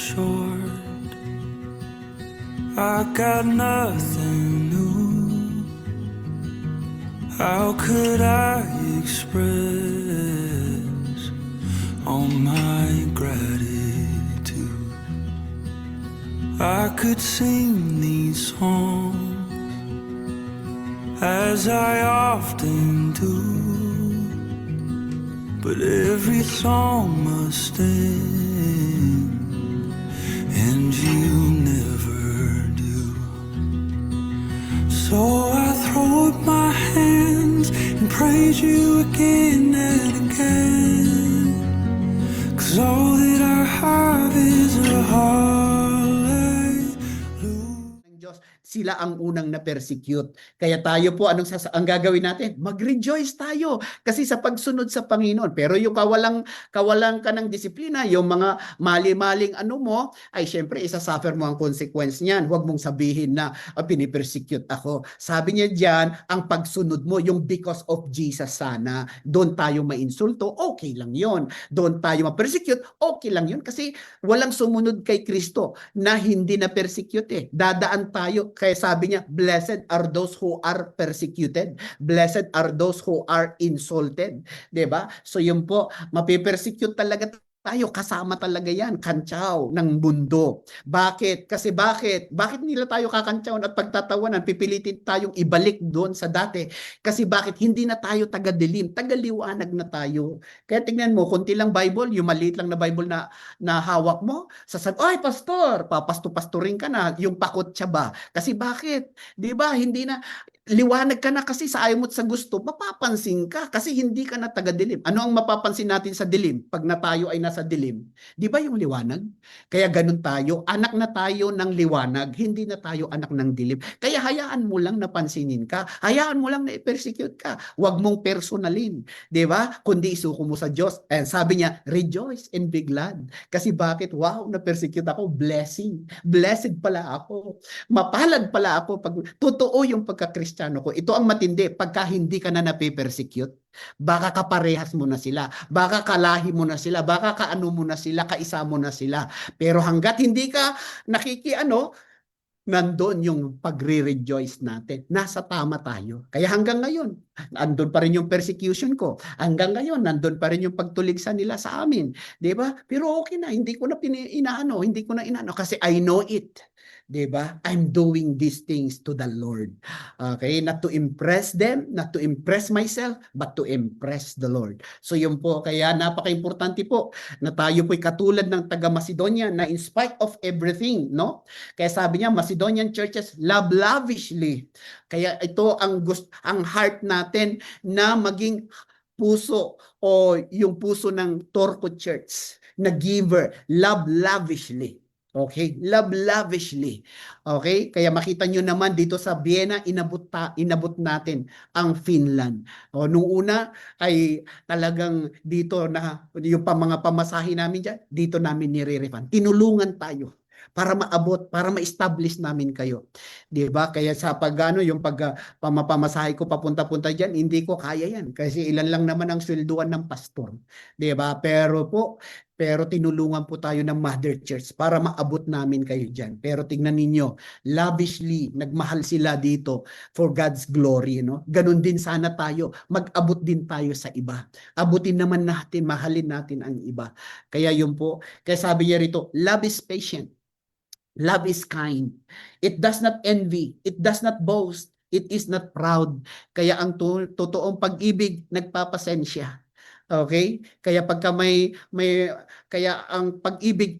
short. I got nothing new. How could I express all my gratitude? I could sing these songs as I often do, but every song must end, and you never do. So I throw up my hands and praise you again and again, 'cause all that I have is a hallelujah. ng Diyos, sila ang unang na-persecute. Kaya tayo po, ang gagawin natin? Mag-rejoice tayo kasi sa pagsunod sa Panginoon. Pero yung kawalang ka ng disiplina, yung mga mali-maling ano mo, ay syempre isa-suffer mo ang consequence niyan. Huwag mong sabihin na pinipersecute ako. Sabi niya diyan, ang pagsunod mo, yung because of Jesus sana. Doon tayo mainsulto, okay lang yon. Doon tayo ma-persecute, okay lang yon. Kasi walang sumunod kay Kristo na hindi na-persecute eh. Dadaan tayo. Kaya sabi niya, blessed are those who are persecuted. Blessed are those who are insulted. 'Di ba? So yun po, mapipersecute talaga tayo, kasama talaga yan, kantsaw ng mundo. Bakit? Kasi bakit? Bakit nila tayo kakantsawon at pagtatawanan, pipilitin tayong ibalik doon sa dati? Kasi bakit? Hindi na tayo taga-dilim, taga-liwanag na tayo. Kaya tingnan mo, konti lang Bible, yung maliit lang na Bible na hawak mo, ay pastor, papasto-pastorin ka na, yung pakot siya ba? Kasi bakit? 'Di ba? Hindi na liwanag ka na kasi sa ayaw mo sa gusto, mapapansin ka kasi hindi ka na taga-dilim. Ano ang mapapansin natin sa dilim pag na tayo ay nasa dilim? Di ba yung liwanag? Kaya ganun tayo, anak na tayo ng liwanag, hindi na tayo anak ng dilim. Kaya hayaan mo lang na pansinin ka, hayaan mo lang na i-persecute ka, huwag mong personalin. Di ba? Kundi isuko mo sa Diyos. And sabi niya, rejoice and be glad. Kasi bakit? Wow, na-persecute ako, blessing. Blessed pala ako. Mapalad pala ako pag totoo yung pagka-Kristiyano ko. Ito ang matindi, pagka hindi ka na nape-persecute, baka kaparehas mo na sila, baka kalahi mo na sila, baka kaano mo na sila, kaisa mo na sila. Pero hanggat hindi ka nandoon yung pagre-rejoice natin. Nasa tama tayo. Kaya hanggang ngayon, nandun pa rin yung persecution ko. Hanggang ngayon, nandun pa rin yung pagtuligsa nila sa amin. Di ba? Pero okay na, hindi ko na inaano kasi I know it. 'Di ba? I'm doing these things to the Lord. Okay? Not to impress them, not to impress myself, but to impress the Lord. So yun po, kaya napaka-importante po na tayo po'y katulad ng taga Macedonia na in spite of everything, no? Kaya sabi niya, Macedonian churches love lavishly. Kaya ito ang heart natin na maging puso o yung puso ng Torco Church na giver, love lavishly. Okay? Love lavishly. Okay? Kaya makita nyo naman dito sa Vienna, inabot natin ang Finland. O, nung una ay talagang dito na yung mga pamasahe namin dyan, dito namin nire-refund. Tinulungan tayo para maabot, para ma-establish namin kayo. 'Di ba? Kaya sa yung pamapamasahe ko papunta-punta diyan, hindi ko kaya 'yan kasi ilan lang naman ang swelduhan ng pastor. 'Di ba? Pero tinulungan po tayo ng Mother Church para maabot namin kayo diyan. Pero tingnan ninyo, lavishly nagmahal sila dito for God's glory, no? Ganun din sana tayo, mag-abot din tayo sa iba. Abutin naman natin, mahalin natin ang iba. Kaya yun po, kaya sabi niya rito, love is patient. Love is kind. It does not envy. It does not boast. It is not proud. Kaya ang totoong pag-ibig nagpapasensya. Okay? Kaya pagka kaya ang pag-ibig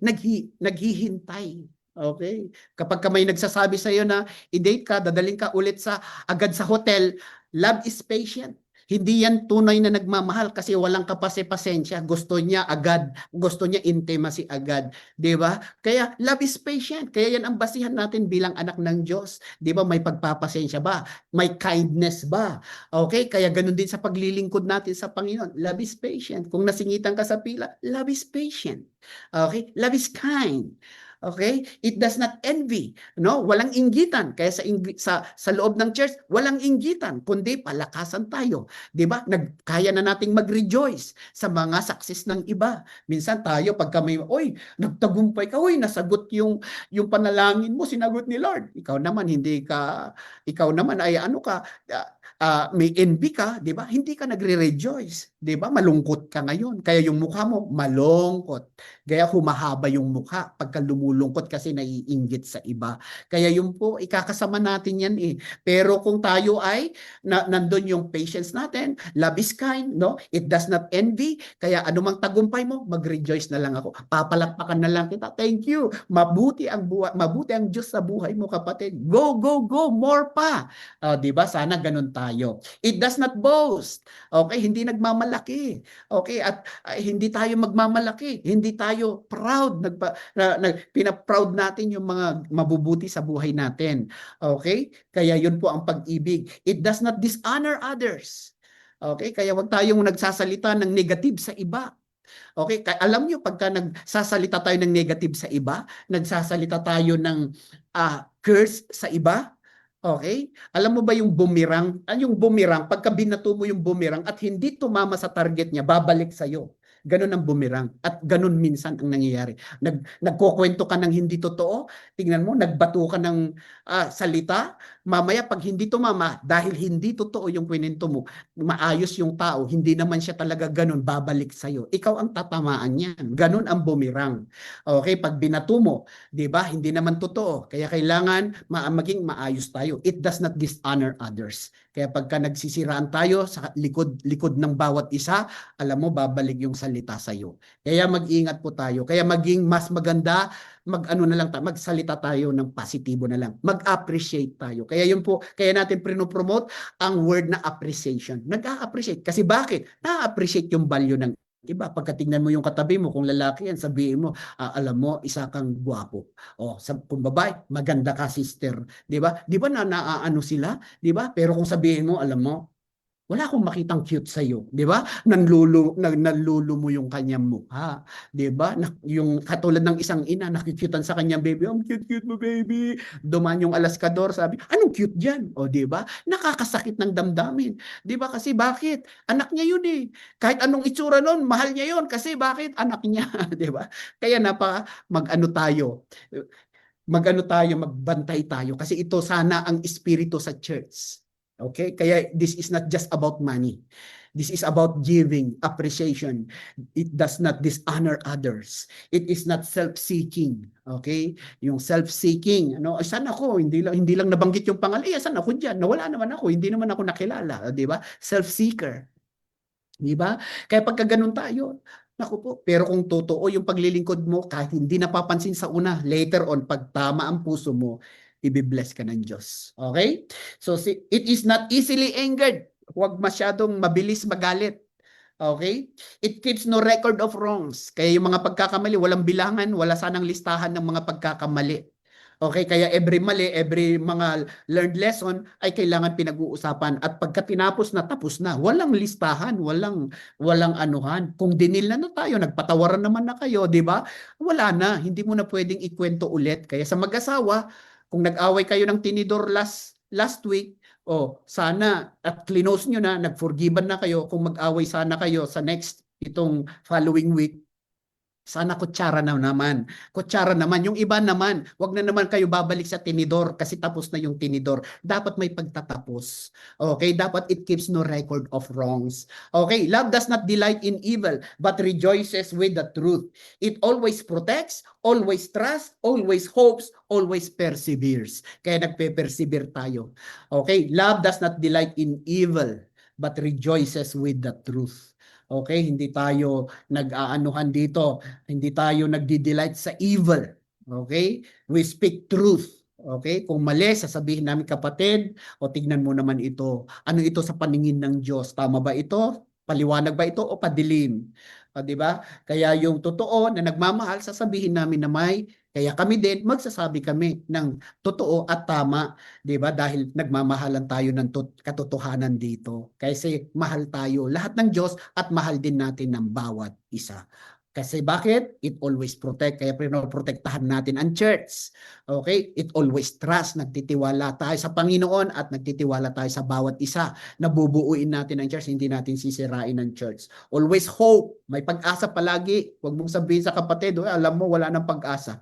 naghihintay. Okay? Kapag may nagsasabi sa iyo na i-date ka, dadaling ka ulit agad sa hotel, love is patient. Hindi yan tunay na nagmamahal kasi walang kapase-pasensya. Gusto niya agad. Gusto niya intimacy agad. 'Di ba? Kaya love is patient. Kaya yan ang basihan natin bilang anak ng Diyos. 'Di ba? May pagpapasensya ba? May kindness ba? Okay? Kaya ganun din sa paglilingkod natin sa Panginoon. Love is patient. Kung nasingitan ka sa pila, love is patient. Okay? Love is kind. Okay? It does not envy, no? Walang inggitan. Kaya sa loob ng church, walang inggitan, kundi palakasan tayo. 'Di ba? Kaya na nating mag-rejoice sa mga success ng iba. Minsan tayo pagka may, oy, nagtagumpay ka, oy, nasagot yung panalangin mo, sinagot ni Lord. Ikaw naman ay ano ka, may envy ka, 'di ba? Hindi ka nagre-rejoice, 'di ba? Malungkot ka ngayon. Kaya yung mukha mo malungkot. Kaya humahaba yung mukha pagka lumulungkot kasi naiinggit sa iba. Kaya yun po, ikakasama natin yan eh. Pero kung tayo ay nandun yung patience natin, love is kind, no? It does not envy. Kaya anumang tagumpay mo, mag-rejoice na lang ako. Papalakpakan na lang kita. Thank you. Mabuti ang Diyos sa buhay mo, kapatid. Go, go, go. More pa. 'Di ba? Sana ganun tayo. It does not boast. Okay? Hindi nagmamalaki. Okay? At hindi tayo magmamalaki. Hindi tayo proud. Pina-proud natin yung mga mabubuti sa buhay natin. Okay? Kaya yun po ang pag-ibig. It does not dishonor others. Okay? Kaya wag tayong nagsasalita ng negative sa iba. Okay? Alam niyo, pagka nagsasalita tayo ng negative sa iba, nagsasalita tayo ng curse sa iba, okay? Alam mo ba yung boomerang? Yung boomerang, pagka binato mo yung boomerang at hindi tumama sa target niya, babalik sa'yo. Ganun ang boomerang. At ganun minsan ang nangyayari. Nagkukwento ka ng hindi totoo, tingnan mo, nagbato ka ng salita, mamaya pag hindi tumama, dahil hindi totoo yung kwento mo, maayos yung tao, hindi naman siya talaga ganun, babalik sa'yo. Ikaw ang tatamaan niyan. Ganun ang boomerang. Okay, pag binato mo, 'di ba? Hindi naman totoo. Kaya kailangan maging maayos tayo. It does not dishonor others. Kaya pagka nagsisiraan tayo sa likod ng bawat isa, alam mo, babalik yung salita sa iyo. Kaya mag-ingat po tayo. Kaya maging mas maganda, magsalita tayo ng positibo na lang. Mag-appreciate tayo. Kaya yun po, kaya natin pinopromote ang word na appreciation. Nag-a-appreciate. Kasi bakit? Na-appreciate yung value ng iba. Pagkatingnan mo yung katabi mo, kung lalaki yan, sabihin mo, alam mo, isa kang gwapo. Kung babae, maganda ka, sister. Di ba? Di ba naaano sila? Di ba? Pero kung sabihin mo, alam mo, wala akong makitang cute sa iyo, 'di ba? Nanlulo mo yung kanyang mukha, 'di ba? Yung katulad ng isang ina, nakikyutan sa kanyang baby, "Ang cute-cute mo, baby." Duman yung alaskador, sabi, "Anong cute diyan?" 'Di ba? Nakakasakit ng damdamin. 'Di ba? Kasi bakit? Anak niya 'yun eh. Kahit anong itsura noon, mahal niya 'yun kasi bakit? Anak niya, 'di ba? Kaya magbantay tayo kasi ito sana ang espiritu sa church. Okay? Kaya this is not just about money. This is about giving, appreciation. It does not dishonor others. It is not self-seeking. Okay? Yung self-seeking, saan ako? Hindi lang nabanggit yung pangalan. Saan ako diyan? Nawala naman ako. Hindi naman ako nakilala, 'di ba? Self-seeker. 'Di ba? Kaya pagka ganun tayo, naku po, pero kung totoo yung paglilingkod mo, kahit hindi napapansin sa una, later on, pag tama ang puso mo, ibibless ka ng Diyos. Okay? So, it is not easily angered. Huwag masyadong mabilis magalit. Okay? It keeps no record of wrongs. Kaya yung mga pagkakamali, walang bilangan, wala sanang listahan ng mga pagkakamali. Okay, kaya every mali, every mga learned lesson ay kailangan pinag-uusapan at pagka tinapos na, tapos na. Walang listahan, walang anuhan. Kung dinil na tayo, nagpatawaran naman na kayo, 'di ba? Wala na, hindi mo na pwedeng ikwento ulit. Kaya sa mag-asawa, kung nag-away kayo ng tinidor last week, sana at clinose nyo na, nag-forgiven na kayo, kung mag-away sana kayo sa itong following week, sana kutsara na naman. Kutsara naman. Yung iba naman, wag na naman kayo babalik sa tinidor kasi tapos na yung tinidor. Dapat may pagtatapos. Okay? Dapat it keeps no record of wrongs. Okay? Love does not delight in evil, but rejoices with the truth. It always protects, always trusts, always hopes, always perseveres. Kaya nagpe-persevere tayo. Okay? Love does not delight in evil, but rejoices with the truth. Okay, hindi tayo nag-aanuhan dito, hindi tayo nagdi-delight sa evil. Okay? We speak truth. Okay? Kung mali, sasabihin namin, kapatid, tignan mo naman ito. Ano ito sa paningin ng Diyos? Tama ba ito? Paliwanag ba ito o padilim? Di ba? Kaya yung totoo na nagmamahal, sasabihin namin na may. Kaya kami din, magsasabi kami ng totoo at tama, 'di ba? Dahil nagmamahalan tayo ng katotohanan dito. Kasi mahal tayo lahat ng Diyos at mahal din natin ng bawat isa. Kasi bakit? It always protect. Kaya pinoprotektahan natin ang church. Okay? It always trust. Nagtitiwala tayo sa Panginoon at nagtitiwala tayo sa bawat isa. Nabubuuin natin ang church. Hindi natin sisirain ang church. Always hope. May pag-asa palagi. Huwag mong sabihin sa kapatid, alam mo, wala nang pag-asa.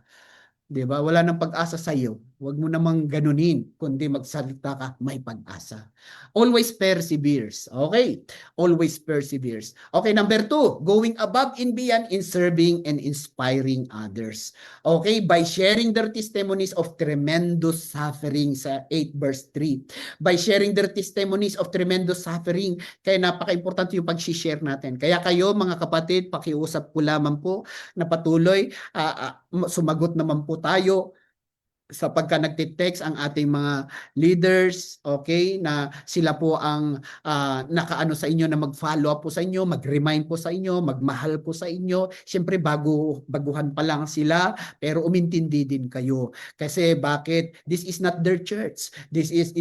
'Di ba? Wala nang pag-asa sa iyo. Huwag mo namang ganunin, kundi magsalita ka, may pag-asa. Always perseveres. Okay? Always perseveres. Okay, number 2, going above and beyond in serving and inspiring others. Okay, by sharing their testimonies of tremendous suffering sa 8 verse 3. By sharing their testimonies of tremendous suffering, kaya napaka-importante yung pag-share natin. Kaya kayo mga kapatid, pakiusap ko lamang po na patuloy sumagot naman po tayo sa pagka nagte-text ang ating mga leaders, okay, na sila po ang nakaano sa inyo na mag-follow up po sa inyo, mag-remind po sa inyo, magmahal po sa inyo. Siyempre baguhan pa lang sila, pero umintindi din kayo. Kasi bakit? This is not their church. This is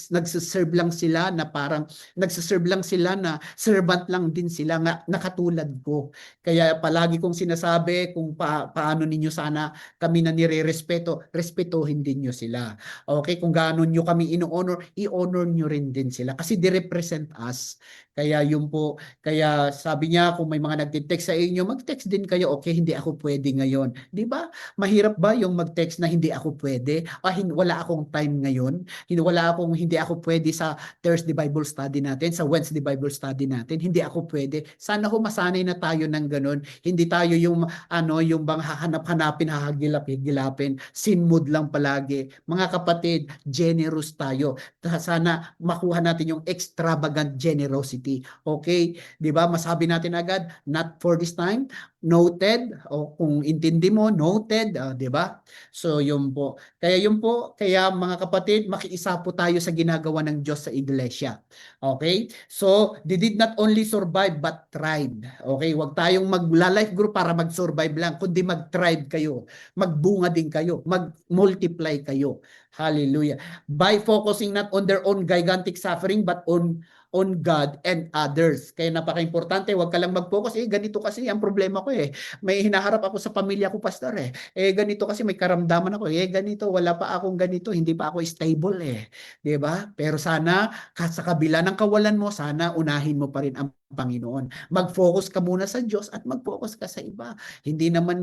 nagsiserve lang sila na parang nagsiserve lang sila na servant lang din sila nga nakatulad ko. Kaya palagi kong sinasabi kung paano ninyo sana kami na nire-respeto, respetuhin din nyo sila. Okay, kung gaano nyo kami ino-honor, i-honor nyo rin din sila kasi they represent us. Kaya yun po, kaya sabi niya kung may mga nagte-text sa inyo, mag-text din kayo, okay, hindi ako pwede ngayon. Di ba? Mahirap ba yung mag-text na hindi ako pwede? Wala akong time ngayon. Hindi ako pwede sa Thursday Bible study natin, sa Wednesday Bible study natin. Hindi ako pwede. Sana ho masanay na tayo ng ganun. Hindi tayo yung yung bang hahanap-hanapin, hahagilap-higilapin. Sin mood lang palagi. Mga kapatid, generous tayo. Sana makuha natin yung extravagant generosity. Okay? 'Di ba? Masabi natin agad, not for this time, noted, o kung intindi mo, noted, 'di ba? So, yun po. Kaya mga kapatid, makiisa po tayo sa ginagawa ng Diyos sa iglesia. Okay? So, they did not only survive but thrived. Okay? Huwag tayong magla-life group para mag-survive lang, kundi mag-thrive kayo. Magbunga din kayo. Mag-multiply kayo. Hallelujah. By focusing not on their own gigantic suffering but on God and others. Kaya napaka-importante, huwag ka lang mag-focus, ganito kasi ang problema ko eh. May hinaharap ako sa pamilya ko, pastor eh. Ganito kasi may karamdaman ako. Ganito, wala pa akong ganito, hindi pa ako stable eh. 'Di ba? Pero sana, sa kabila ng kawalan mo, sana unahin mo pa rin ang Panginoon. Mag-focus ka muna sa Diyos at mag-focus ka sa iba. Hindi naman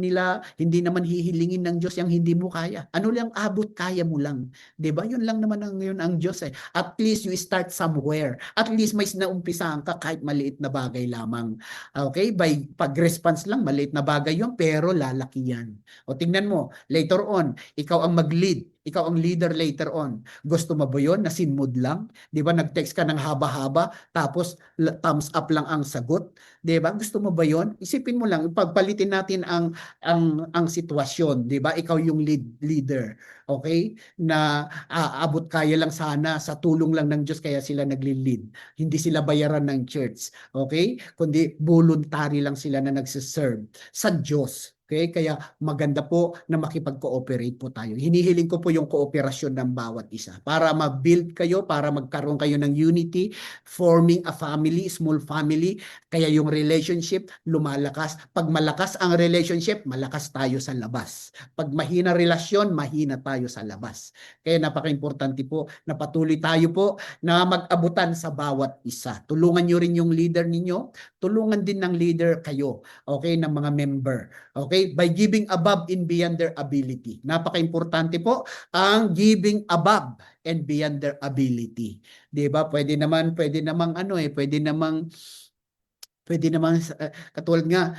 hihilingin ng Diyos yung hindi mo kaya. Ano lang abot kaya mo lang. 'Di ba? Yun lang naman ang Diyos eh. At least you start somewhere. At least may naumpisahan ka kahit maliit na bagay lamang. Okay? By pag-response lang, maliit na bagay yun, pero lalaki yan. O tingnan mo, later on, ikaw ang mag-lead. Ikaw ang leader later on. Gusto mo ba yun? Na sinmood lang? Di ba? Nag-text ka ng haba-haba, tapos thumbs up lang ang sagot. Di ba? Gusto mo ba yun? Isipin mo lang, pagpalitin natin ang sitwasyon. Di ba? Ikaw yung leader. Okay? Na abot kaya lang sana sa tulong lang ng Diyos kaya sila nagli-lead. Hindi sila bayaran ng church. Okay? Kundi voluntary lang sila na nagsiserve sa Diyos. Okay? Kaya maganda po na makipag-cooperate po tayo. Hinihiling ko po yung kooperasyon ng bawat isa para ma-build kayo, para magkaroon kayo ng unity, forming a family, small family. Kaya yung relationship lumalakas. Pag malakas ang relationship, malakas tayo sa labas. Pag mahina relasyon, mahina tayo sa labas. Kaya napaka-importante po na patuloy tayo po na mag-abutan sa bawat isa. Tulungan nyo rin yung leader ninyo. Tulungan din ng leader kayo. Okay? Ng mga member. Okay? By giving above and beyond their ability. Napaka-importante po ang giving above and beyond their ability. 'Di ba? Pwede namang katulad nga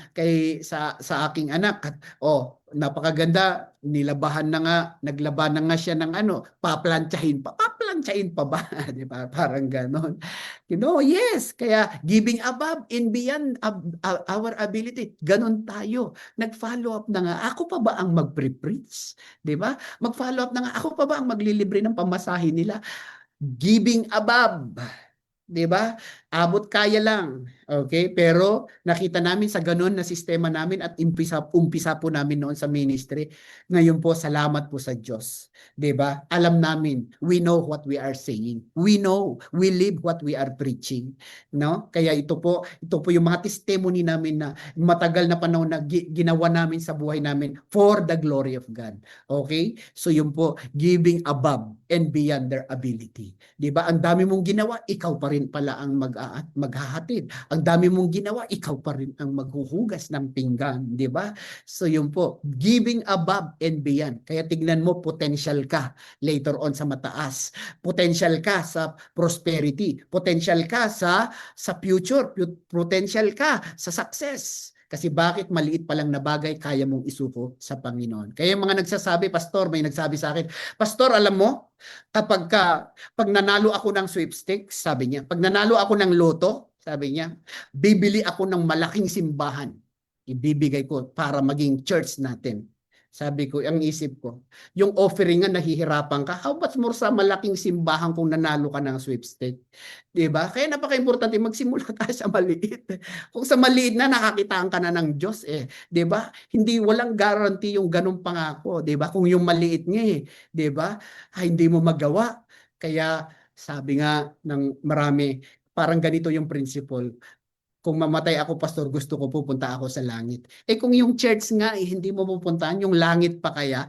sa aking anak, napakaganda, naglaba na nga siya ng paplantsahin pa ba? 'Di ba? Parang ganon. Yes, kaya giving above and beyond our ability. Ganon tayo. Nag-follow up na nga. Ako pa ba ang mag-preach? 'Di ba? Mag-follow up na nga. Ako pa ba ang maglilibre ng pamasahe nila? Giving above. 'Di ba? Abot kaya lang. Okay? Pero nakita namin sa ganun na sistema namin at umpisa po namin noon sa ministry. Ngayon po, salamat po sa Diyos. 'Di ba? Alam namin, we know what we are saying. We know, we live what we are preaching, no? Kaya ito po yung mga testimony namin na matagal na panahon na ginawa namin sa buhay namin for the glory of God. Okay? So yun po, giving above and beyond their ability. 'Di ba? Ang dami mong ginawa, ikaw pa rin pala ang maghahatid. Ang dami mong ginawa, ikaw pa rin ang maghuhugas ng pinggan, 'di ba? So yun po, giving above and beyond. Kaya tignan mo, potential ka later on sa mataas. Potential ka sa prosperity. Potential ka sa future. Potential ka sa success. Kasi bakit maliit pa lang na bagay kaya mong isuko sa Panginoon. Kaya yung mga nagsasabi, Pastor, may nagsabi sa akin, Pastor, alam mo, pag nanalo ako ng sweepstakes, sabi niya, pag nanalo ako ng loto, sabi niya, bibili ako ng malaking simbahan. Ibibigay ko para maging church natin. Sabi ko, ang isip ko, yung offering nga nahihirapan ka, how much more sa malaking simbahan kung nanalo ka ng sweepstake? Diba? Kaya napaka-importante magsimula tayo sa maliit. Kung sa maliit na nakakitaan ka na ng Diyos diba? Hindi walang guarantee yung ganung pangako, diba? Kung yung maliit nga diba? Hindi mo magawa. Kaya sabi nga ng marami, parang ganito yung principle. Kung mamatay ako, Pastor, gusto ko pupunta ako sa langit. Kung yung church nga, hindi mo pupuntahan, yung langit pa kaya?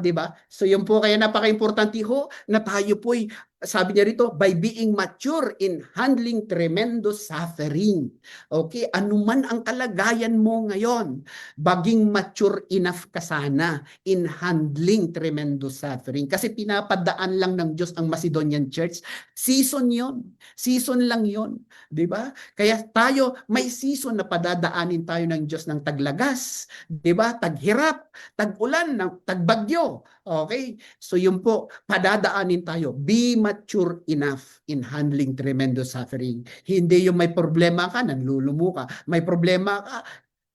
Di ba? So yun po, kaya napaka-importante ho na tayo po'y, sabi niya rito, by being mature in handling tremendous suffering. Okay? Anuman ang kalagayan mo ngayon, baging mature enough ka sana in handling tremendous suffering. Kasi pinapadaan lang ng Diyos ang Macedonian Church. Season yon. Season lang yon. Di ba? Kaya tayo, may season na padadaanin tayo ng Diyos ng taglagas, 'di ba? Taghirap, tag-ulan, tagbagyo. Okay? So yun po, padadaanin tayo. Be mature enough in handling tremendous suffering. Hindi yung may problema ka, nanlulumo ka. May problema ka,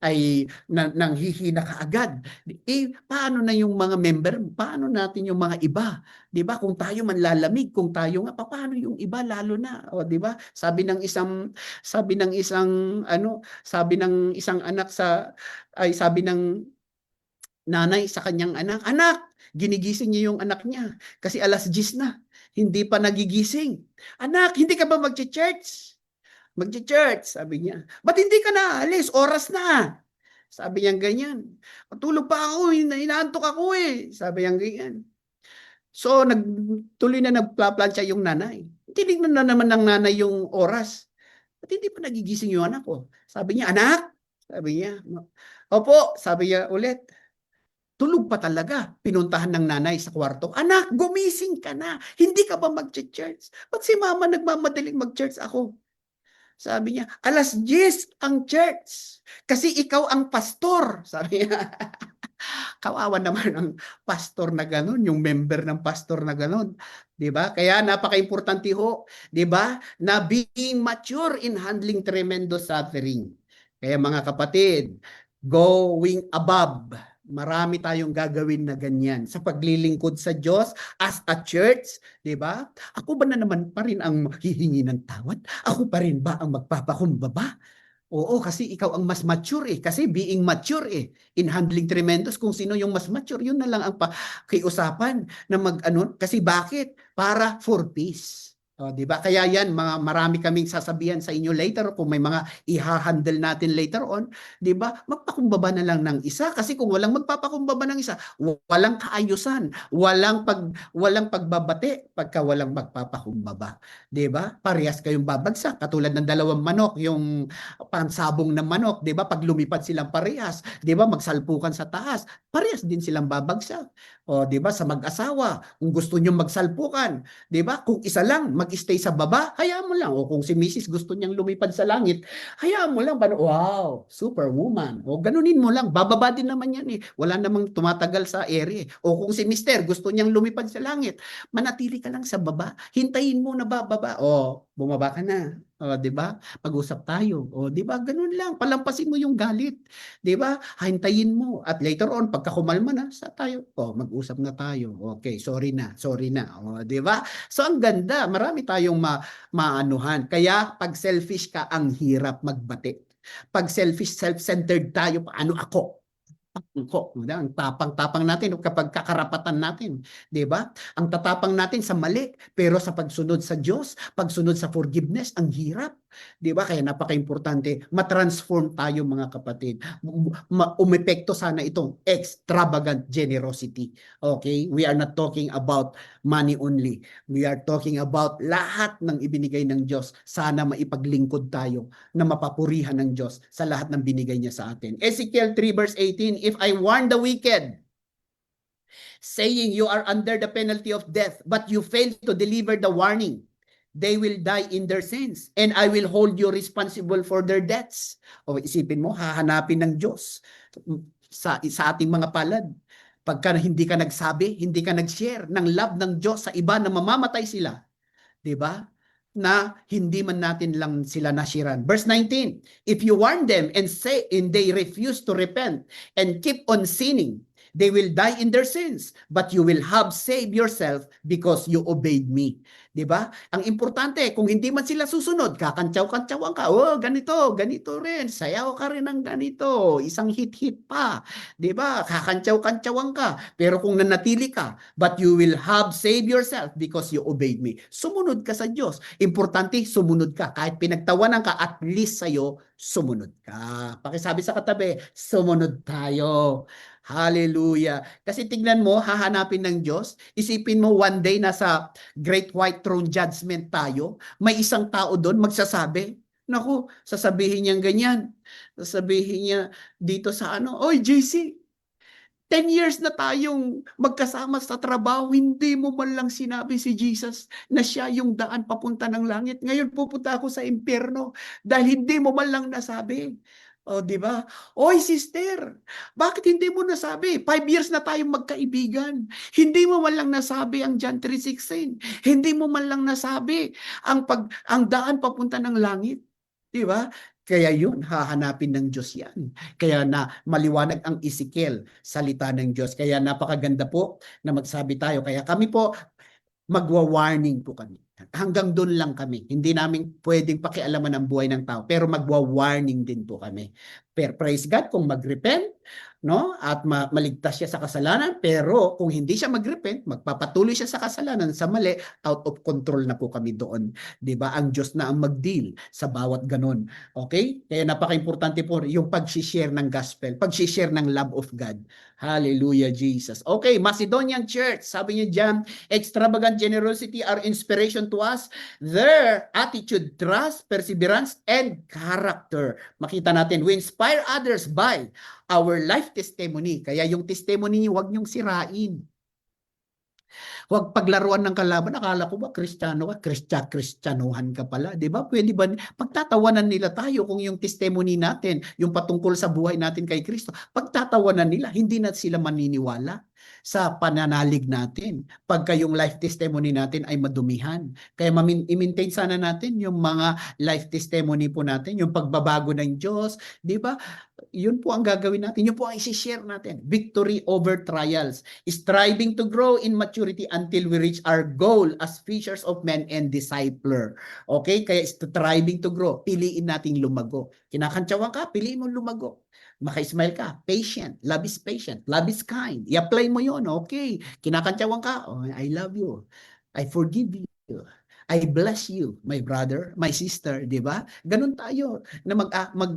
ay nanghihina ka agad. Paano na yung mga member? Paano natin yung mga iba? 'Di ba? Kung tayo manlalamig, kung tayo nga paano yung iba lalo na? O 'di ba? Sabi ng isang anak sabi ng nanay sa kanyang anak, ginigising niya yung anak niya kasi 10:00 na. Hindi pa nagigising. Anak, hindi ka ba magche-church? Magche-church, sabi niya. Ba't hindi ka naalis? Oras na. Sabi niya ganyan. Matulog pa ako, inaantok ako Sabi niya ganyan. So, tuloy na nagplaplansya yung nanay. Tinignan na naman ng nanay yung oras. Ba't hindi pa nagigising yung anak ko? Sabi niya, anak? Sabi niya, opo. Sabi niya ulit, tulog pa talaga. Pinuntahan ng nanay sa kwarto. Anak, gumising ka na. Hindi ka ba mag-church? Ba't si mama nagmamadaling mag-church ako? Sabi niya, 10:00 ang church. Kasi ikaw ang pastor. Sabi niya, kawawa naman ang pastor na gano'n, yung member ng pastor na gano'n. 'Di ba? Kaya napaka-importante ho, 'di ba? Na being mature in handling tremendous suffering. Kaya mga kapatid, going above. Marami tayong gagawin na ganyan sa paglilingkod sa Diyos as a church, 'di ba? Ako ba na naman pa rin ang hihingi ng tawad? Ako pa rin ba ang magpapakumbaba? Oo, kasi ikaw ang mas mature Kasi being mature in handling tremendous, kung sino yung mas mature, yun na lang ang pakiusapan na kasi bakit? Para for peace. Di ba? Kaya yan, marami kaming sasabihan sa inyo later kung may mga i-handle natin later on, di ba? Magpakumbaba na lang ng isa kasi kung walang magpapakumbaba ng isa, walang kaayusan, walang pagbabate pagka walang magpapakumbaba. Di ba? Parehas kayong babagsak, katulad ng dalawang manok, yung pansabong ng manok, di ba? Pag lumipad silang parehas, di ba? Magsalpukan sa taas, parehas din silang babagsak. O, di ba? Sa mag-asawa, kung gusto nyo magsalpukan, di ba? Kung isa lang mag-stay sa baba, hayaan mo lang. O kung si Mrs. gusto niyang lumipad sa langit, hayaan mo lang. Wow, superwoman. O ganunin mo lang. Bababa din naman yan Wala namang tumatagal sa ere. O kung si Mister gusto niyang lumipad sa langit, manatili ka lang sa baba. Hintayin mo na bababa. O, bumaba ka na. O, 'di ba? Mag-usap tayo. O, 'di ba? Ganun lang. Palampasin mo yung galit. 'Di ba? Hintayin mo at later on pagka kumalma na, sa tayo. O, mag-usap na tayo. Okay, sorry na. Sorry na. O, 'di ba? So ang ganda, marami tayong maanuhan. Kaya pag selfish ka, ang hirap magbati. Pag selfish, self-centered tayo, paano ako? Ko, ang tapang-tapang natin kapag kakarapatan natin, 'di ba? Ang tatapang natin sa mali, pero sa pagsunod sa Diyos, pagsunod sa forgiveness, ang hirap, 'di ba? Kaya napaka-importante ma-transform tayo mga kapatid. Umepekto sana itong extravagant generosity. Okay? We are not talking about money only. We are talking about lahat ng ibinigay ng Diyos. Sana maipaglingkod tayo na mapapurihan ng Diyos sa lahat ng binigay niya sa atin. Ezekiel 3 verse 18, if I warn the wicked, saying you are under the penalty of death, but you fail to deliver the warning, they will die in their sins, and I will hold you responsible for their deaths. O isipin mo, hahanapin ng Diyos sa ating mga palad. Pagka hindi ka nagsabi, hindi ka nag-share ng love ng Diyos sa iba na mamamatay sila, 'di ba? Na hindi man natin lang sila nasiran. Verse 19, if you warn them and say and they refuse to repent and keep on sinning, they will die in their sins, but you will have saved yourself because you obeyed me. 'Di ba? Ang importante, kung hindi man sila susunod, kakantsaw-kantsawan ka. Oh, ganito, ganito rin. Sayaw ka rin ng ganito. Isang hit-hit pa. 'Di ba? Kakantsaw-kantsawan ka. Pero kung nanatili ka, but you will have saved yourself because you obeyed me. Sumunod ka sa Diyos. Importante, sumunod ka. Kahit pinagtawanan ka, at least sa'yo, sumunod ka. Pakisabi sa katabi, sumunod tayo. Hallelujah. Kasi tignan mo, hahanapin ng Diyos. Isipin mo one day nasa Great White Throne Judgment tayo. May isang tao doon magsasabi, naku, sasabihin niya ganyan. Sasabihin niya dito sa ano, oy JC, 10 years na tayong magkasama sa trabaho, hindi mo man lang sinabi si Jesus na siya yung daan papunta ng langit. Ngayon pupunta ako sa impyerno dahil hindi mo man lang nasabi. O, di ba? Oy, sister, bakit hindi mo nasabi? 5 years na tayong magkaibigan. Hindi mo man lang nasabi ang John 3:16. Hindi mo man lang nasabi ang daan papunta ng langit. Di ba? Kaya yun, hahanapin ng Diyos yan. Kaya na maliwanag ang Ezekiel, salita ng Diyos. Kaya napakaganda po na magsabi tayo. Kaya kami po, magwa-warning po kami. Hanggang doon lang kami. Hindi namin pwedeng pakialaman ang buhay ng tao, pero magwa-warning din po kami. Pero praise God kung mag-repent, no? At maligtas siya sa kasalanan, pero kung hindi siya mag-repent, magpapatuloy siya sa kasalanan, sa mali, out of control na po kami doon. 'Di ba? Ang Diyos na ang mag-deal sa bawat ganon. Okay? Kaya napaka-importante po yung pag-share ng gospel, pag-share ng love of God. Hallelujah, Jesus. Okay, Macedonian Church, sabi niya diyan, extravagant generosity are inspiration to us. Their attitude, trust, perseverance, and character. Makita natin, we inspire others by our life testimony. Kaya yung testimony niyo, huwag niyong sirain. Huwag paglaruan ng kalaban. Akala ko ba Kristiyano ka? Kristyanuhan ka pala. Di ba? Pwede ba? Pagtatawanan nila tayo kung yung testimony natin, yung patungkol sa buhay natin kay Kristo, pagtatawanan nila, hindi na sila maniniwala sa pananalig natin. Pagka yung life testimony natin ay madumihan. Kaya i-maintain sana natin yung mga life testimony po natin, yung pagbabago ng Diyos. Di ba? Yun po ang gagawin natin. Yun po ang isi-share natin. Victory over trials. Striving to grow in maturity until we reach our goal as fishers of men and discipler. Okay? Kaya striving to grow. Piliin nating lumago. Kinakantsawan ka, piliin mo lumago. Maka-smile ka, patient. Love is patient. Love is kind. I-apply mo yun, okay? Kinakantsawan ka, oh, I love you. I forgive you. I bless you, my brother, my sister, di ba? Ganun tayo na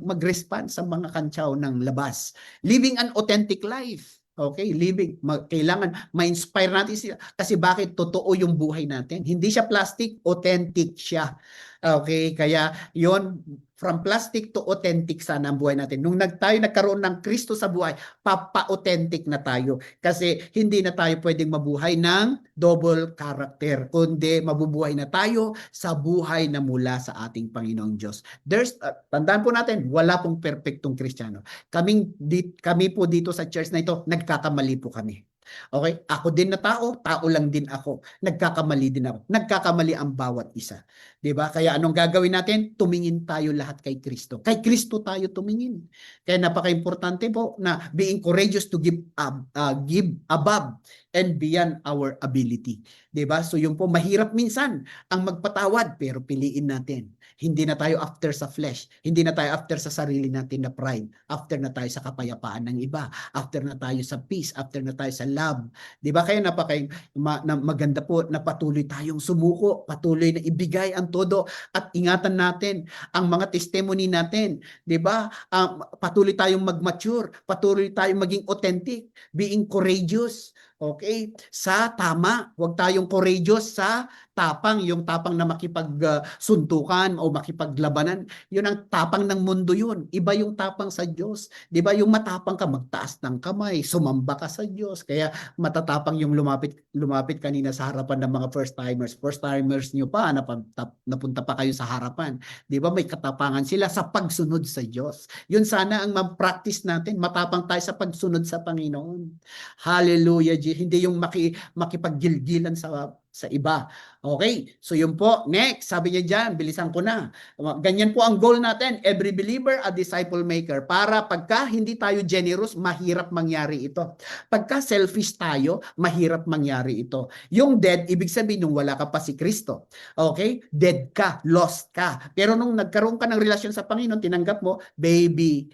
mag-respond sa mga kantsaw ng labas. Living an authentic life. Okay, kailangan ma-inspire natin sila. Kasi bakit? Totoo yung buhay natin. Hindi siya plastic, authentic siya. Okay, kaya yon, from plastic to authentic sana ang buhay natin. Nung tayo nagkaroon ng Kristo sa buhay, papa-authentic na tayo. Kasi hindi na tayo pwedeng mabuhay ng double character, kundi mabubuhay na tayo sa buhay na mula sa ating Panginoong Diyos. Tandaan po natin, wala pong perfectong Kristiyano. Kami po dito sa church na ito, nagkakamali po kami. Okay? Ako din na tao, tao lang din ako. Nagkakamali din ako. Nagkakamali ang bawat isa. 'Di ba? Kaya anong gagawin natin? Tumingin tayo lahat kay Kristo. Kay Kristo tayo tumingin. Kaya napaka-importante po na being courageous to give above and beyond our ability. 'Di ba? So yun po, mahirap minsan ang magpatawad, pero piliin natin. Hindi na tayo after sa flesh. Hindi na tayo after sa sarili natin na pride. After na tayo sa kapayapaan ng iba. After na tayo sa peace. After na tayo sa love. 'Di ba? Kaya maganda po na patuloy tayong sumuko, patuloy na ibigay ang todo at ingatan natin ang mga testimony natin, 'di ba? Patuloy tayong mag-mature, patuloy tayong maging authentic, being courageous. Okay? Sa tama, huwag tayong courageous sa tapang, yung tapang na makipagsuntukan o makipaglabanan. Yun ang tapang ng mundo yun. Iba yung tapang sa Diyos. 'Di ba? Yung matapang ka, magtaas ng kamay, sumamba ka sa Diyos. Kaya matatapang yung lumapit kanina sa harapan ng mga first timers. First timers nyo pa, napunta pa kayo sa harapan. 'Di ba? May katapangan sila sa pagsunod sa Diyos. Yun sana ang ma-practice natin. Matapang tayo sa pagsunod sa Panginoon. Hallelujah. Hindi yung makipaggilgilan sa iba. Okay? So yun po. Next, sabi niya dyan, bilisan ko na. Ganyan po ang goal natin. Every believer, a disciple maker. Para pagka hindi tayo generous, mahirap mangyari ito. Pagka selfish tayo, mahirap mangyari ito. Yung dead, ibig sabihin nung wala ka pa si Kristo. Okay? Dead ka, lost ka. Pero nung nagkaroon ka ng relasyon sa Panginoon, tinanggap mo, baby,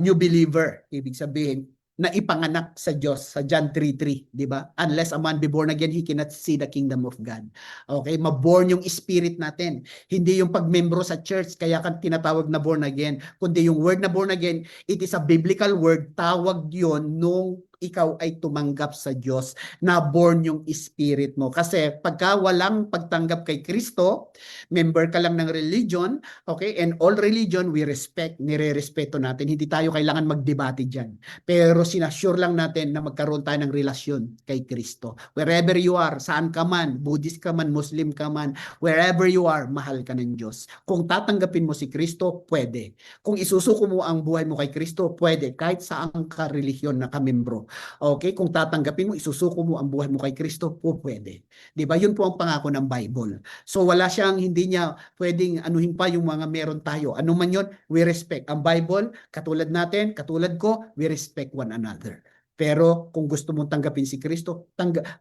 new believer. Ibig sabihin, na ipanganak sa Diyos sa John 3:3, di ba? Unless a man be born again, he cannot see the kingdom of God. Okay, maborn yung spirit natin. Hindi yung pagmembro sa church kaya kan tinatawag na born again, kundi yung word na born again, it is a biblical word. Tawag 'yon nung ikaw ay tumanggap sa Diyos, na born yung spirit mo. Kasi pagka walang pagtanggap kay Kristo, member ka lang ng religion, okay, and all religion we respect, nire-respeto natin. Hindi tayo kailangan magdebate dyan. Pero sinasure lang natin na magkaroon tayo ng relasyon kay Kristo. Wherever you are, saan ka man, Buddhist ka man, Muslim ka man, wherever you are, mahal ka ng Diyos. Kung tatanggapin mo si Kristo, pwede. Kung isusuko mo ang buhay mo kay Kristo, pwede. Kahit saan ka relihiyon na kamembro. Okay, kung tatanggapin mo, isusuko mo ang buhay mo kay Kristo, pwede. 'Di ba? Yun po ang pangako ng Bible. So wala siyang, hindi niya pwedeng anuhin pa yung mga meron tayo. Ano man yun, we respect. Ang Bible, katulad natin, katulad ko, we respect one another. Pero kung gusto mong tanggapin si Kristo,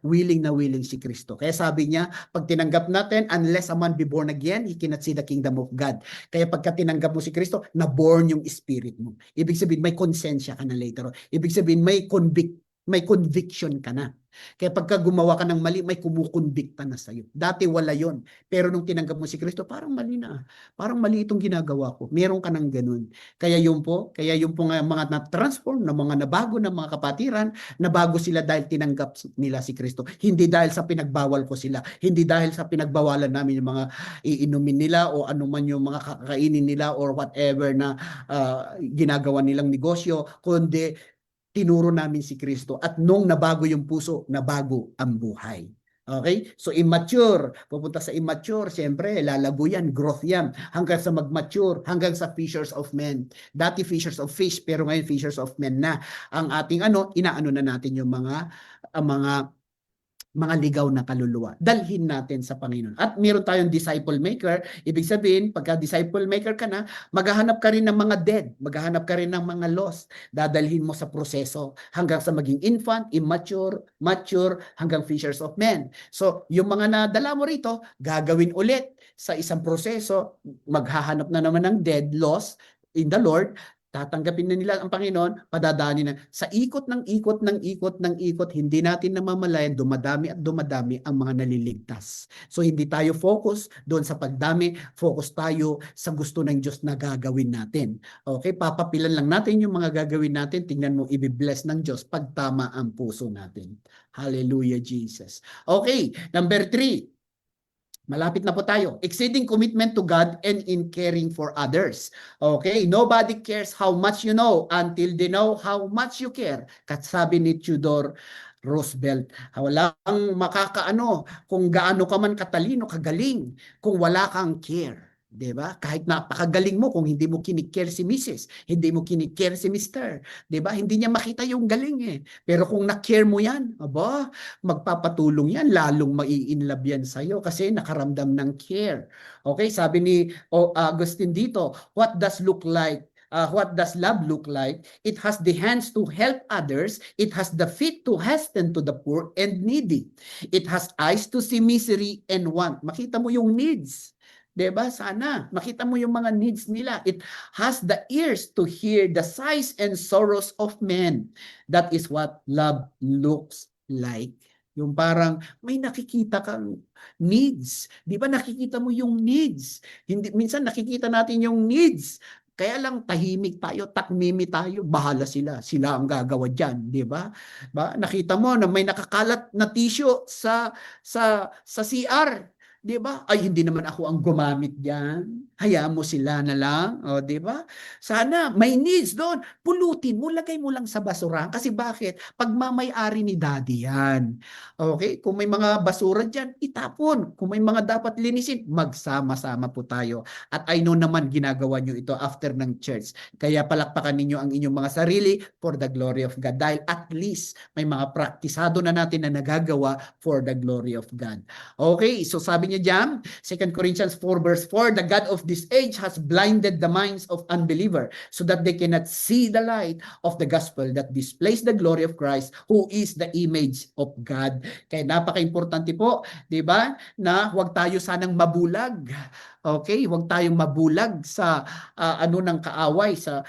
willing na willing si Kristo. Kaya sabi niya, pag tinanggap natin, unless a man be born again, he cannot see the kingdom of God. Kaya pagka tinanggap mo si Kristo, na-born yung spirit mo. Ibig sabihin, may konsensya ka na later on. Ibig sabihin, may conviction ka na. Kaya pagka gumawa ka ng mali, may kumukonbikta na sa'yo. Dati wala yon. Pero nung tinanggap mo si Kristo, parang mali na. Parang mali itong ginagawa ko. Meron ka ng ganun. Kaya yung po nga mga na-transform, na mga nabago na mga kapatiran, nabago sila dahil tinanggap nila si Kristo. Hindi dahil sa pinagbawal ko sila. Hindi dahil sa pinagbawalan namin yung mga iinumin nila o anuman yung mga kakainin nila or whatever na ginagawa nilang negosyo, kundi tinuro namin si Kristo at nung nabago yung puso, nabago ang buhay. Okay? So immature, pupunta sa immature, siyempre lalago yan, growth yan, hanggang sa mag-mature, hanggang sa fishers of men. Dati fishers of fish, pero ngayon fishers of men na. Ang ating inaano na natin yung mga ligaw na kaluluwa. Dalhin natin sa Panginoon. At meron tayong disciple maker. Ibig sabihin, pagka disciple maker ka na, maghahanap ka rin ng mga dead. Maghahanap ka rin ng mga lost. Dadalhin mo sa proseso hanggang sa maging infant, immature, mature, hanggang fishers of men. So, yung mga nadala mo rito, gagawin ulit sa isang proseso. Maghahanap na naman ng dead, lost in the Lord. Tatanggapin na nila ang Panginoon, padadaanin na. Sa ikot ng ikot ng ikot ng ikot, hindi natin namamalayan, dumadami at dumadami ang mga naliligtas. So hindi tayo focus doon sa pagdami, focus tayo sa gusto ng Diyos na gagawin natin. Okay, papapilan lang natin yung mga gagawin natin, tingnan mo, ibibless ng Diyos pag tama ang puso natin. Hallelujah, Jesus. Okay, number 3. Malapit na po tayo. Exceeding commitment to God and in caring for others. Okay? Nobody cares how much you know until they know how much you care. Sabi ni Theodore Roosevelt. Walang makakaano kung gaano ka man katalino, kagaling, kung wala kang care. 'Di ba? Kahit napakagaling mo kung hindi mo kinikare si Mrs., hindi mo kinikare si Mister, 'di ba? Hindi niya makita yung galing eh. Pero kung na-care mo 'yan, aba, magpapatulong 'yan, lalong mai-inlove yan sa iyo kasi nakaramdam ng care. Okay, sabi ni Augustine dito, what does love look like? It has the hands to help others, it has the feet to hasten to the poor and needy. It has eyes to see misery and want. Makita mo yung needs. 'Di ba? Sana makita mo yung mga needs nila. It has the ears to hear the sighs and sorrows of men. That is what love looks like. Yung parang may nakikita kang needs. 'Di ba nakikita mo yung needs? Hindi minsan nakikita natin yung needs. Kaya lang tahimik tayo, takmimi tayo, bahala sila. Sila ang gagawa diyan, 'di ba? Ba, nakita mo na may nakakalat na tissue sa CR. 'Di ba? Ay, hindi naman ako ang gumamit diyan. Hayaan mo sila na lang, o 'di ba? Sana may needs doon, pulutin mo, lagay mo lang sa basurahan. Kasi bakit? Pagmamay-ari ni Daddy 'yan. Okay? Kung may mga basura diyan, itapon. Kung may mga dapat linisin, magsama-sama po tayo. At I know naman ginagawa niyo ito after ng church. Kaya palakpakan ninyo ang inyong mga sarili for the glory of God. Dahil at least may mga praktisado na natin na nagagawa for the glory of God. Okay, so sabi niya diyan, 2 Corinthians 4 verse 4, the God of this age has blinded the minds of unbeliever so that they cannot see the light of the gospel that displays the glory of Christ who is the image of God. Kaya napaka-importante po, 'di ba? Na huwag tayo sanang mabulag. Okay, huwag tayong mabulag sa ano ng kaaway sa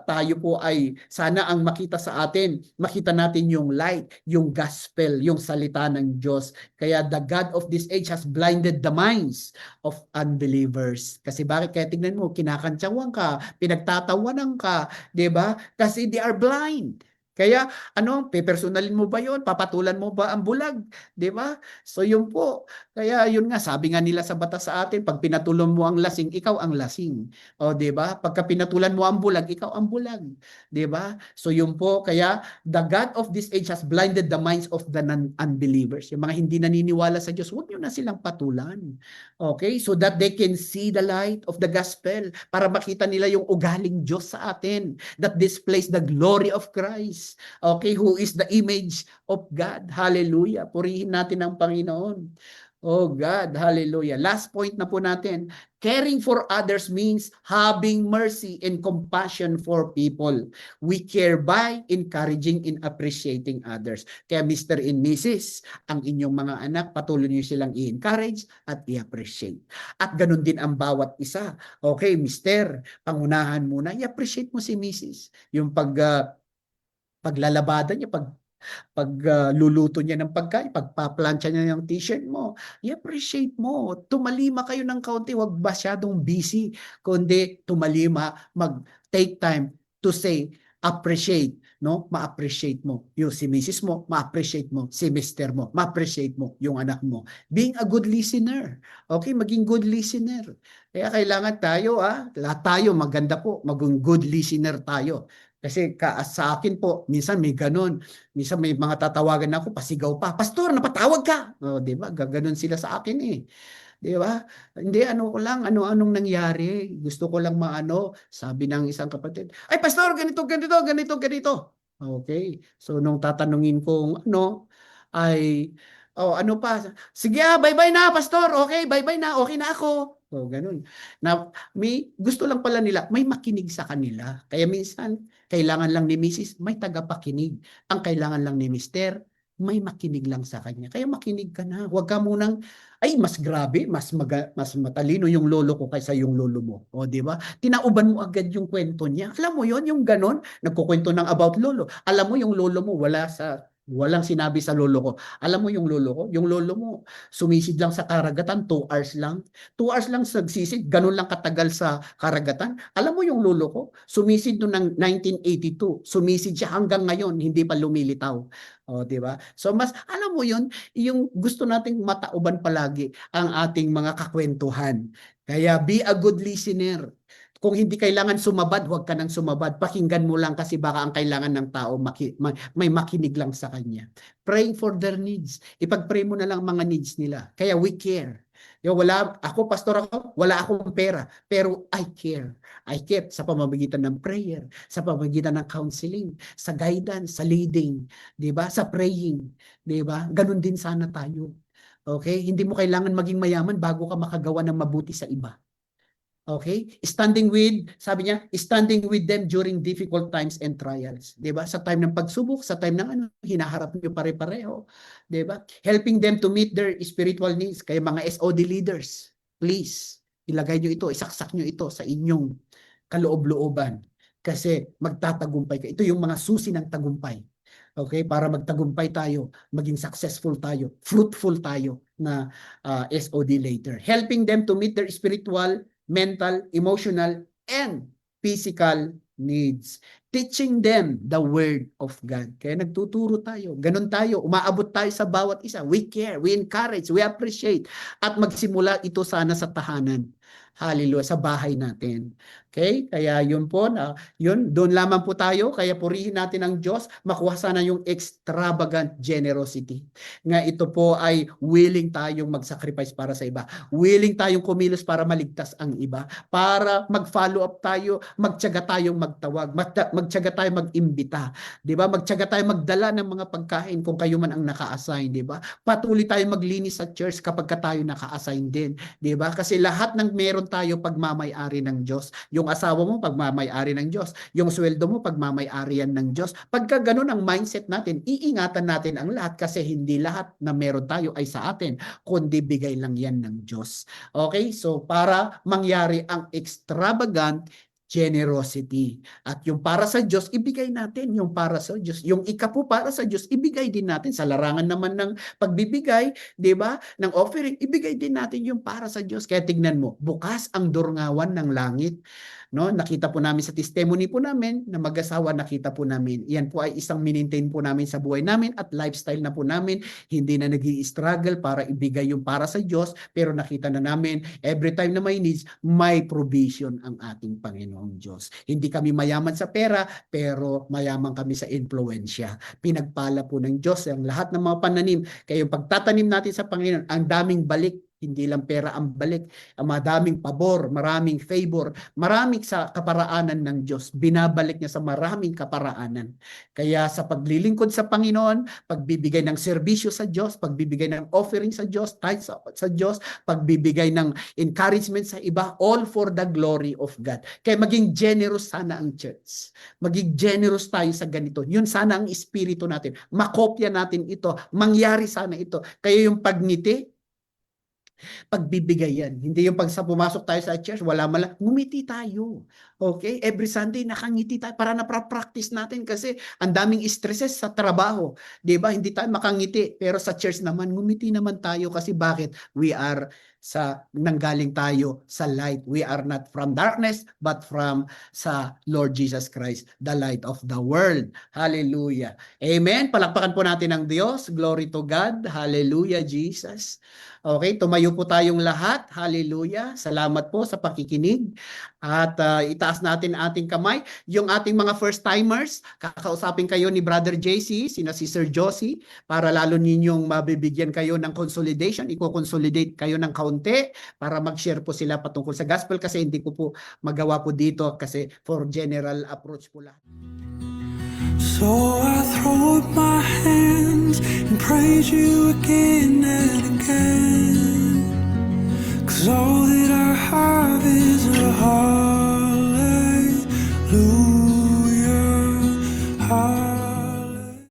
tayo po ay sana ang makita sa atin, makita natin yung light, yung gospel, yung salita ng Diyos. Kaya the God of this age has blinded the minds of unbelievers. Kasi bakit? Kaya tingnan mo, kinakantsawan ka, pinagtatawanan ka, 'di ba? Kasi they are blind. Kaya ano, pepersonalin mo ba 'yon? Papatulan mo ba ang bulag, 'di ba? So yun po. Kaya yun nga, sabi nga nila sa batas sa atin, pag pinatulan mo ang lasing, ikaw ang lasing. O 'di ba? Pagka pinatulan mo ang bulag, ikaw ang bulag, 'di ba? So yun po, kaya the God of this age has blinded the minds of the unbelievers. Yung mga hindi naniniwala sa Diyos, huwag niyo na silang patulan. Okay? So that they can see the light of the gospel para makita nila yung ugaling Diyos sa atin that displays the glory of Christ. Okay, who is the image of God. Hallelujah. Purihin natin ang Panginoon. Oh God, hallelujah. Last point na po natin. Caring for others means having mercy and compassion for people. We care by encouraging and appreciating others. Kaya Mr. and Mrs., ang inyong mga anak, patuloy niyo silang i-encourage at i-appreciate. At ganun din ang bawat isa. Okay, Mr., pangunahan muna, i-appreciate mo si Mrs. Yung paglalabada niya, pagluluto niya ng pagkain, pagpaplansya niya ng t-shirt mo, i-appreciate mo. Tumalima kayo ng kaunti, wag masyadong busy, kundi tumalima, mag-take time to say, appreciate, no? Ma-appreciate mo yung si Mrs. mo, ma-appreciate mo si Mr. mo, ma-appreciate mo yung anak mo. Being a good listener. Okay, maging good listener. Kaya kailangan tayo, lahat tayo maganda po, maging good listener tayo. Kasi sa akin po, minsan may ganun. Minsan may mga tatawagan ako, pasigaw pa, Pastor, napatawag ka. O, di ba? Gaganon sila sa akin eh. Di ba? Hindi, ano ko lang, anong nangyari. Gusto ko lang maano, sabi ng isang kapatid, ay Pastor, ganito, ganito, ganito, ganito. Okay. So, nung tatanungin kong ay, ano pa? Sige, bye-bye na, Pastor. Okay, bye-bye na. Okay na ako. So, ganun. Na may gusto lang pala nila, may makinig sa kanila. Kaya minsan, kailangan lang ni Mrs. may tagapakinig. Ang kailangan lang ni Mr. may makinig lang sa kanya. Kaya makinig ka na. Huwag ka munang, ay mas grabe, mas matalino yung lolo ko kaysa yung lolo mo. O, di ba? Tinauban mo agad yung kwento niya. Alam mo yon, yung ganon, nagkukwento ng about lolo. Alam mo yung lolo mo, walang sinabi sa lolo ko. Alam mo yung lolo ko? Yung lolo mo, sumisid lang sa karagatan, 2 hours lang. 2 hours lang nagsisid, ganun lang katagal sa karagatan. Alam mo yung lolo ko? Sumisid noong 1982. Sumisid siya hanggang ngayon, hindi pa lumilitaw. O, di ba? So mas, alam mo yun, yung gusto nating matauban palagi ang ating mga kakwentuhan. Kaya be a good listener. Kung hindi kailangan sumabad, huwag ka nang sumabad. Pakinggan mo lang kasi baka ang kailangan ng tao may makinig lang sa kanya. Praying for their needs. Ipag-pray mo na lang mga needs nila. Kaya we care. Ako, pastor ako, wala akong pera, pero I care. I care sa pamamagitan ng prayer, sa pamamagitan ng counseling, sa guidance, sa leading, 'di ba? Sa praying, 'di ba? Ganun din sana tayo. Okay? Hindi mo kailangan maging mayaman bago ka makagawa ng mabuti sa iba. Okay? Sabi niya, standing with them during difficult times and trials. 'Di ba? Sa time ng pagsubok, sa time ng hinaharap niyo pare-pareho, 'di ba? Helping them to meet their spiritual needs. Kaya mga SOD leaders, please, ilagay niyo ito, isaksak niyo ito sa inyong kaloob-looban. Kasi magtatagumpay ka. Ito yung mga susi ng tagumpay. Okay? Para magtagumpay tayo, maging successful tayo, fruitful tayo na SOD later. Helping them to meet their spiritual, mental, emotional, and physical needs. Teaching them the Word of God. Kaya nagtuturo tayo. Ganun tayo. Umaabot tayo sa bawat isa. We care, we encourage, we appreciate. At magsimula ito sana sa tahanan. Hallelujah, sa bahay natin. Okay? Kaya yun po, doon lamang po tayo. Kaya purihin natin ang Diyos. Makuha sana yung extravagant generosity. Nga ito po ay willing tayong mag-sacrifice para sa iba. Willing tayong kumilos para maligtas ang iba. Para mag-follow up tayo, magtiyaga tayong magtawag, magtiyaga tayong mag-imbita. 'Di ba? Magtiyaga tayong magdala ng mga pagkain kung kayo man ang naka-assign, 'di ba? Patuloy tayong maglinis sa church kapag tayo naka-assign din, 'di ba? Kasi lahat ng meron tayo pagmamay-ari ng Diyos. Yung asawa mo pagmamay-ari ng Diyos. Yung sweldo mo pagmamay-ari yan ng Diyos. Pagka ganun ang mindset natin, iingatan natin ang lahat kasi hindi lahat na meron tayo ay sa atin, kundi bigay lang yan ng Diyos. Okay? So para mangyari ang extravagant generosity. At yung para sa Diyos, ibigay natin yung para sa Diyos. Yung ikapu para sa Diyos, ibigay din natin. Sa larangan naman ng pagbibigay, di ba, ng offering, ibigay din natin yung para sa Diyos. Kaya tignan mo, bukas ang dorngawan ng langit. No, nakita po namin sa testimony po namin na mag-asawa, nakita po namin. Yan po ay isang minintain po namin sa buhay namin at lifestyle na po namin. Hindi na nag-i-struggle para ibigay yung para sa Diyos, pero nakita na namin every time na may needs, may provision ang ating Panginoong Diyos. Hindi kami mayaman sa pera, pero mayaman kami sa influensya. Pinagpala po ng Diyos ang lahat ng mga pananim. Kaya yung pagtatanim natin sa Panginoon, ang daming balik. Hindi lang pera ang balik, ang madaming pabor, maraming favor, maraming sa kaparaanan ng Diyos. Binabalik niya sa maraming kaparaanan. Kaya sa paglilingkod sa Panginoon, pagbibigay ng serbisyo sa Diyos, pagbibigay ng offering sa Diyos, tithes sa Diyos, pagbibigay ng encouragement sa iba, all for the glory of God. Kaya maging generous sana ang church. Maging generous tayo sa ganito. Yun sana ang espiritu natin. Makopya natin ito. Mangyari sana ito. Kaya yung pagngiti, pagbibigay yan. Hindi yung pag sa pumasok tayo sa church, wala man lang, ngumiti tayo. Okay? Every Sunday, nakangiti tayo para na-practice natin kasi ang daming stresses sa trabaho. Diba? Hindi tayo makangiti. Pero sa church naman, ngumiti naman tayo kasi bakit? We are nanggaling tayo sa light. We are not from darkness, but from sa Lord Jesus Christ, the light of the world. Hallelujah. Amen. Palakpakan po natin ang Diyos. Glory to God. Hallelujah, Jesus. Okay, tumayo po tayong lahat. Hallelujah. Salamat po sa pakikinig. At itaas natin ating kamay. Yung ating mga first-timers, kakausapin kayo ni Brother JC, sina si Sir Josie, para lalo ninyong mabibigyan kayo ng consolidation. Iko-consolidate kayo ng kaunti para mag-share po sila patungkol sa gospel kasi hindi ko po magawa po dito kasi for general approach po lahat. So I throw up my hands and praise you again and again.